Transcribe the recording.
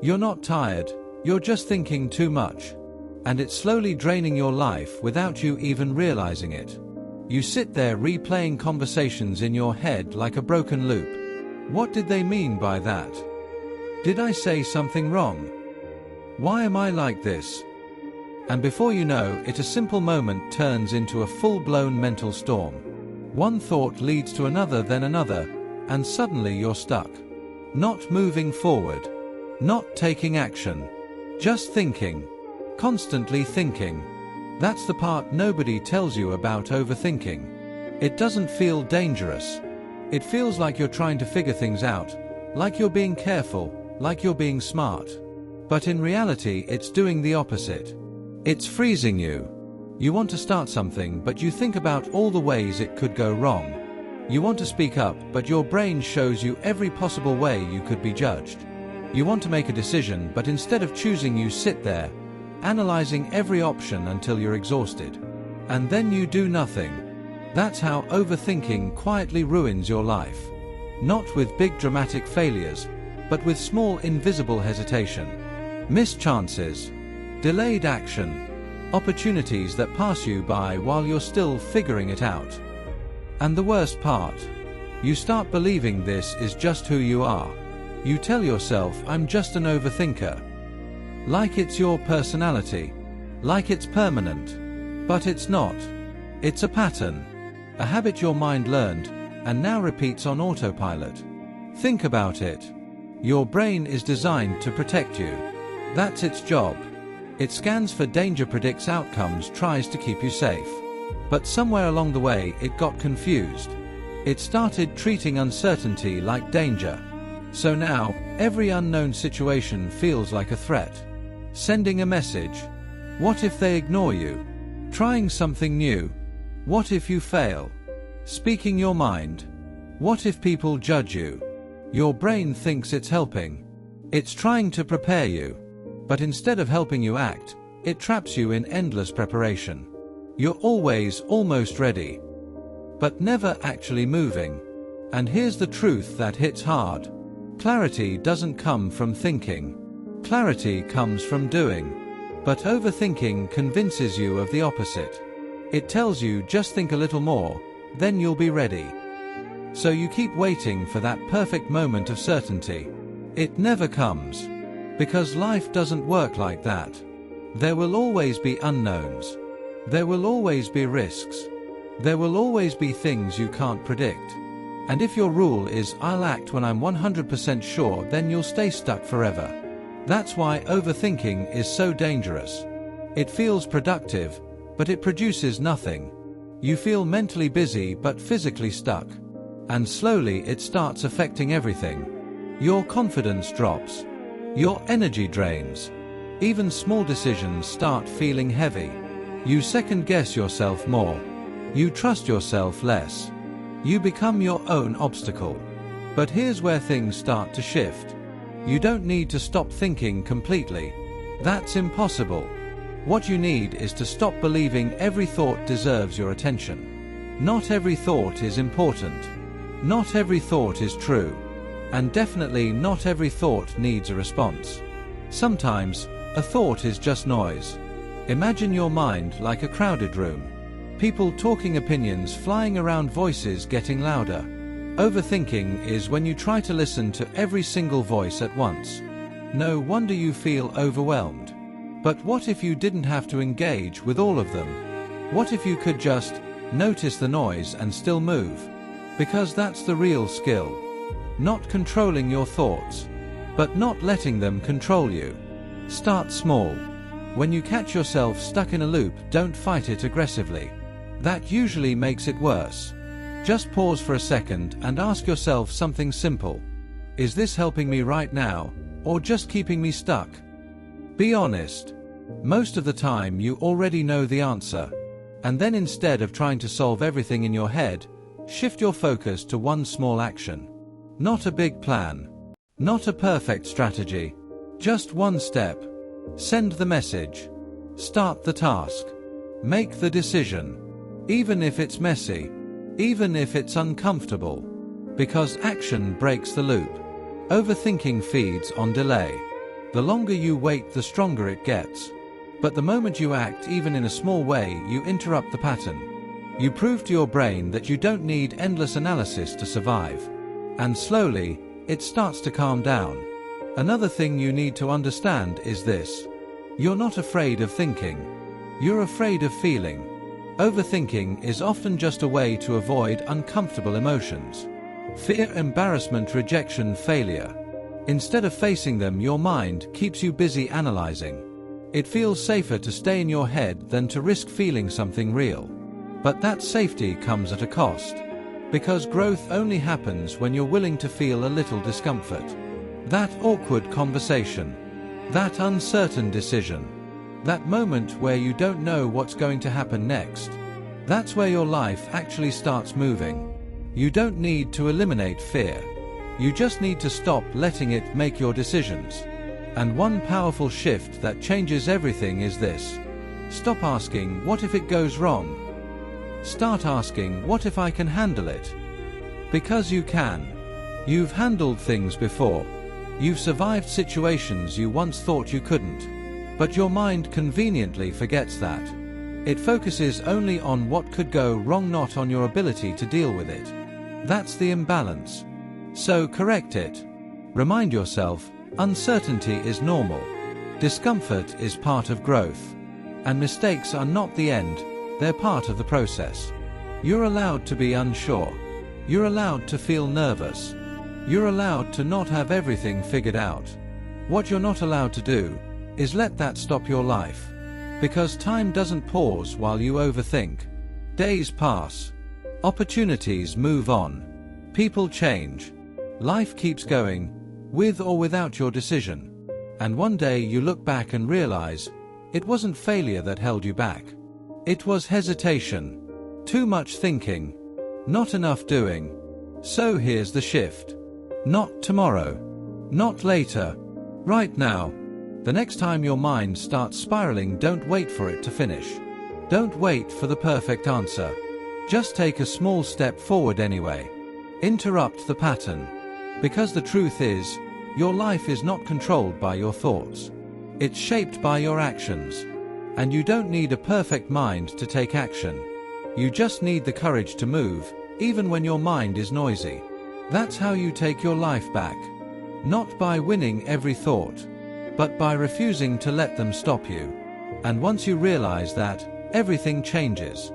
You're not tired, you're just thinking too much. And it's slowly draining your life without you even realizing it. You sit there replaying conversations in your head like a broken loop. What did they mean by that? Did I say something wrong? Why am I like this? And before you know it, a simple moment turns into a full-blown mental storm. One thought leads to another, then another, and suddenly you're stuck. Not moving forward. Not taking action. Just thinking. Constantly thinking. That's the part nobody tells you about overthinking. It doesn't feel dangerous. It feels like you're trying to figure things out, like you're being careful, like you're being smart. But in reality, it's doing the opposite. It's freezing you. You want to start something, but you think about all the ways it could go wrong. You want to speak up, but your brain shows you every possible way you could be judged. You want to make a decision, but instead of choosing, you sit there, analyzing every option until you're exhausted. And then you do nothing. That's how overthinking quietly ruins your life. Not with big dramatic failures, but with small invisible hesitation. Missed chances. Delayed action. Opportunities that pass you by while you're still figuring it out. And the worst part, you start believing this is just who you are. You tell yourself, I'm just an overthinker. Like it's your personality. Like it's permanent. But it's not. It's a pattern. A habit your mind learned, and now repeats on autopilot. Think about it. Your brain is designed to protect you. That's its job. It scans for danger, predicts outcomes, tries to keep you safe. But somewhere along the way, it got confused. It started treating uncertainty like danger. So now, every unknown situation feels like a threat. Sending a message. What if they ignore you? Trying something new. What if you fail? Speaking your mind. What if people judge you? Your brain thinks it's helping. It's trying to prepare you. But instead of helping you act, it traps you in endless preparation. You're always almost ready, but never actually moving. And here's the truth that hits hard. Clarity doesn't come from thinking. Clarity comes from doing. But overthinking convinces you of the opposite. It tells you, just think a little more, then you'll be ready. So you keep waiting for that perfect moment of certainty. It never comes. Because life doesn't work like that. There will always be unknowns. There will always be risks. There will always be things you can't predict. And if your rule is, I'll act when I'm 100% sure, then you'll stay stuck forever. That's why overthinking is so dangerous. It feels productive, but it produces nothing. You feel mentally busy but physically stuck. And slowly it starts affecting everything. Your confidence drops. Your energy drains. Even small decisions start feeling heavy. You second-guess yourself more. You trust yourself less. You become your own obstacle. But here's where things start to shift. You don't need to stop thinking completely. That's impossible. What you need is to stop believing every thought deserves your attention. Not every thought is important. Not every thought is true. And definitely not every thought needs a response. Sometimes, a thought is just noise. Imagine your mind like a crowded room. People talking, opinions flying around, voices getting louder. Overthinking is when you try to listen to every single voice at once. No wonder you feel overwhelmed. But what if you didn't have to engage with all of them? What if you could just notice the noise and still move? Because that's the real skill. Not controlling your thoughts, but not letting them control you. Start small. When you catch yourself stuck in a loop, don't fight it aggressively. That usually makes it worse. Just pause for a second and ask yourself something simple. Is this helping me right now, or just keeping me stuck? Be honest. Most of the time you already know the answer. And then instead of trying to solve everything in your head, shift your focus to one small action. Not a big plan. Not a perfect strategy. Just one step. Send the message. Start the task. Make the decision. Even if it's messy. Even if it's uncomfortable. Because action breaks the loop. Overthinking feeds on delay. The longer you wait, the stronger it gets. But the moment you act, even in a small way, you interrupt the pattern. You prove to your brain that you don't need endless analysis to survive. And slowly, it starts to calm down. Another thing you need to understand is this. You're not afraid of thinking. You're afraid of feeling. Overthinking is often just a way to avoid uncomfortable emotions. Fear, embarrassment, rejection, failure. Instead of facing them, your mind keeps you busy analyzing. It feels safer to stay in your head than to risk feeling something real. But that safety comes at a cost. Because growth only happens when you're willing to feel a little discomfort. That awkward conversation. That uncertain decision. That moment where you don't know what's going to happen next. That's where your life actually starts moving. You don't need to eliminate fear. You just need to stop letting it make your decisions. And one powerful shift that changes everything is this. Stop asking, what if it goes wrong? Start asking, what if I can handle it? Because you can. You've handled things before. You've survived situations you once thought you couldn't. But your mind conveniently forgets that. It focuses only on what could go wrong, not on your ability to deal with it. That's the imbalance. So correct it. Remind yourself, uncertainty is normal. Discomfort is part of growth. And mistakes are not the end, they're part of the process. You're allowed to be unsure. You're allowed to feel nervous. You're allowed to not have everything figured out. What you're not allowed to do is let that stop your life. Because time doesn't pause while you overthink. Days pass. Opportunities move on. People change. Life keeps going, with or without your decision. And one day you look back and realize, it wasn't failure that held you back. It was hesitation. Too much thinking. Not enough doing. So here's the shift. Not tomorrow. Not later. Right now. The next time your mind starts spiraling, don't wait for it to finish. Don't wait for the perfect answer. Just take a small step forward anyway. Interrupt the pattern. Because the truth is, your life is not controlled by your thoughts. It's shaped by your actions. And you don't need a perfect mind to take action. You just need the courage to move, even when your mind is noisy. That's how you take your life back. Not by winning every thought, but by refusing to let them stop you. And once you realize that, everything changes.